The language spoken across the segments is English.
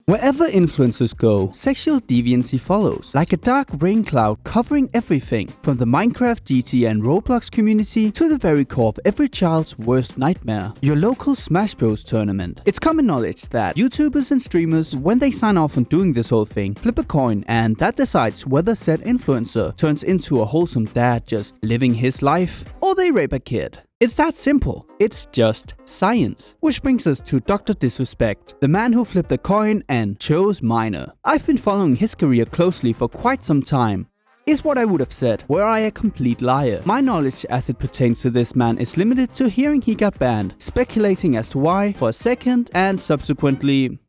Wherever influencers go, sexual deviancy follows, like a dark rain cloud covering everything, from the Minecraft, GTA and Roblox community to the very core of every child's worst nightmare, your local Smash Bros tournament. It's common knowledge that YouTubers and streamers, when they sign off on doing this whole thing, flip a coin and that decides whether said influencer turns into a wholesome dad just living his life, or they rape a kid. It's that simple. It's just science. Which brings us to Dr. DisRespect, the man who flipped the coin and chose minor. I've been following his career closely for quite some time. Is what I would have said, were I a complete liar. My knowledge as it pertains to this man is limited to hearing he got banned, speculating as to why for a second, and subsequently...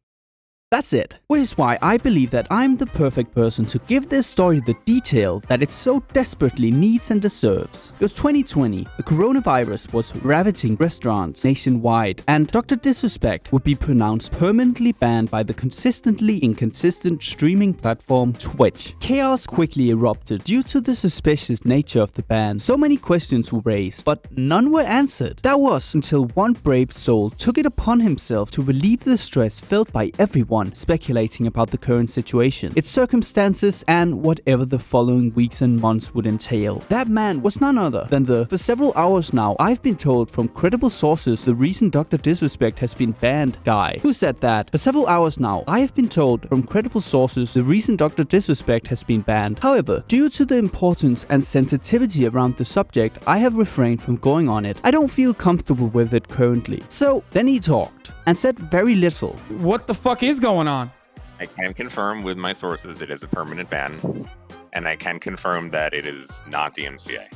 That's it. Which is why I believe that I'm the perfect person to give this story the detail that it so desperately needs and deserves. It was 2020, the coronavirus was ravaging restaurants nationwide, and Dr. DisRespect would be pronounced permanently banned by the consistently inconsistent streaming platform Twitch. Chaos quickly erupted due to the suspicious nature of the ban. So many questions were raised, but none were answered. That was until one brave soul took it upon himself to relieve the stress felt by everyone speculating about the current situation, its circumstances, and whatever the following weeks and months would entail. That man was none other than for several hours now, I've been told from credible sources the reason Dr. DisRespect has been banned guy. Who said that? For several hours now, I have been told from credible sources the reason Dr. DisRespect has been banned. However, due to the importance and sensitivity around the subject, I have refrained from going on it. I don't feel comfortable with it currently. So then he talked and said very little. What the fuck is going on? I can confirm with my sources it is a permanent ban, and I can confirm that it is not the MCA.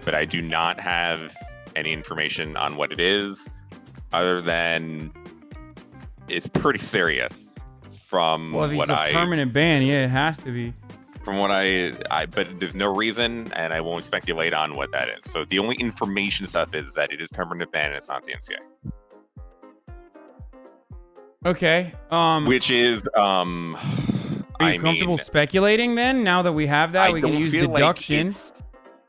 But I do not have any information on what it is, other than it's pretty serious. From well, if what it's a permanent ban, yeah, it has to be. From what but there's no reason, and I won't speculate on what that is. So the only information stuff is that it is permanent ban and it's not the MCA. Okay. Which is are you comfortable speculating then? Now that we have that, we can use deduction.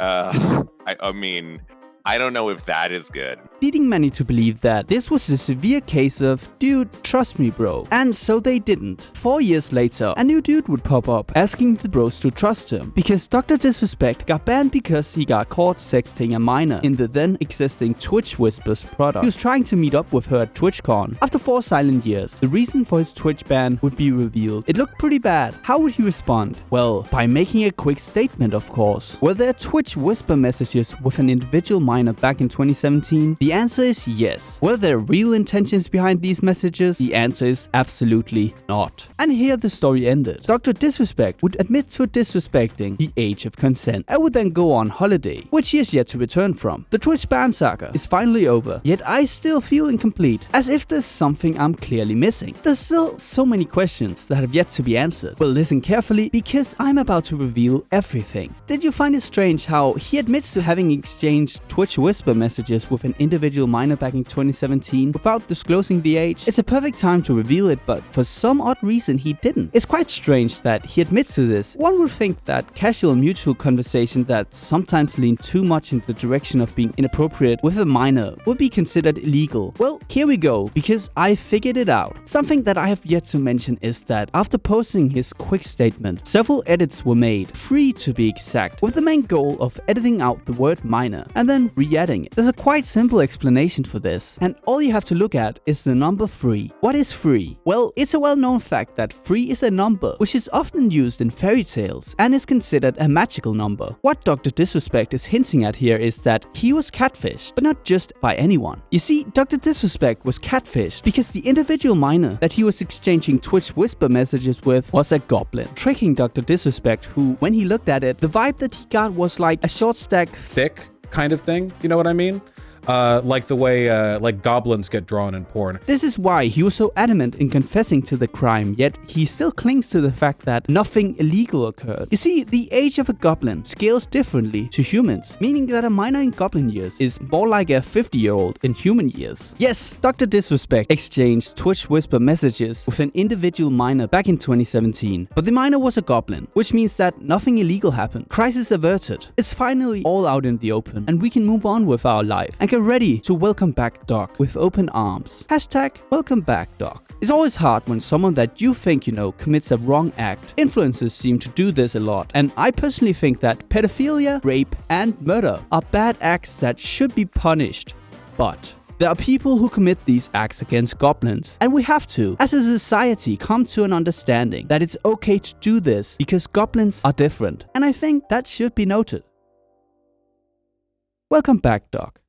I mean, I don't know if that is good. Leading many to believe that this was a severe case of, dude, trust me bro. And so they didn't. 4 years later, a new dude would pop up asking the bros to trust him, because Dr. DisRespect got banned because he got caught sexting a minor in the then existing Twitch Whispers product. He was trying to meet up with her at TwitchCon. After 4 silent years, the reason for his Twitch ban would be revealed. It looked pretty bad. How would he respond? Well, by making a quick statement, of course. Were there Twitch Whisper messages with an individual minor back in 2017? The answer is yes. Were there real intentions behind these messages? The answer is absolutely not. And here the story ended. Dr. DisRespect would admit to disrespecting the age of consent and would then go on holiday, which he has yet to return from. The Twitch ban saga is finally over, yet I still feel incomplete, as if there's something I'm clearly missing. There's still so many questions that have yet to be answered. Well, listen carefully, because I'm about to reveal everything. Did you find it strange how he admits to having exchanged Twitch Whisper messages with an individual minor back in 2017 without disclosing the age? It's a perfect time to reveal it, but for some odd reason he didn't. It's quite strange that he admits to this. One would think that casual mutual conversation that sometimes lean too much in the direction of being inappropriate with a minor would be considered illegal. Well, here we go, because I figured it out. Something that I have yet to mention is that after posting his quick statement, several edits were made, 3 to be exact, with the main goal of editing out the word minor and then re-adding it. There's a quite simple explanation for this, and all you have to look at is the number 3. What is 3? Well, it's a well-known fact that 3 is a number which is often used in fairy tales and is considered a magical number. What Dr. DisRespect is hinting at here is that he was catfished, but not just by anyone. You see, Dr. DisRespect was catfished because the individual minor that he was exchanging Twitch Whisper messages with was a goblin, tricking Dr. DisRespect, who, when he looked at it, the vibe that he got was like a short stack thick kind of thing, you know what I mean? Like the way like goblins get drawn in porn. This is why he was so adamant in confessing to the crime, yet he still clings to the fact that nothing illegal occurred. You see, the age of a goblin scales differently to humans, meaning that a minor in goblin years is more like a 50-year-old in human years. Yes, Dr. DisRespect exchanged Twitch Whisper messages with an individual minor back in 2017, but the minor was a goblin, which means that nothing illegal happened. Crisis averted. It's finally all out in the open, and we can move on with our life and get ready to welcome back Doc with open arms. #welcome back Doc. It's always hard when someone that you think you know commits a wrong act. Influencers seem to do this a lot, and I personally think that pedophilia, rape, and murder are bad acts that should be punished. But there are people who commit these acts against goblins, and we have to, as a society, come to an understanding that it's okay to do this because goblins are different, and I think that should be noted. Welcome back, Doc.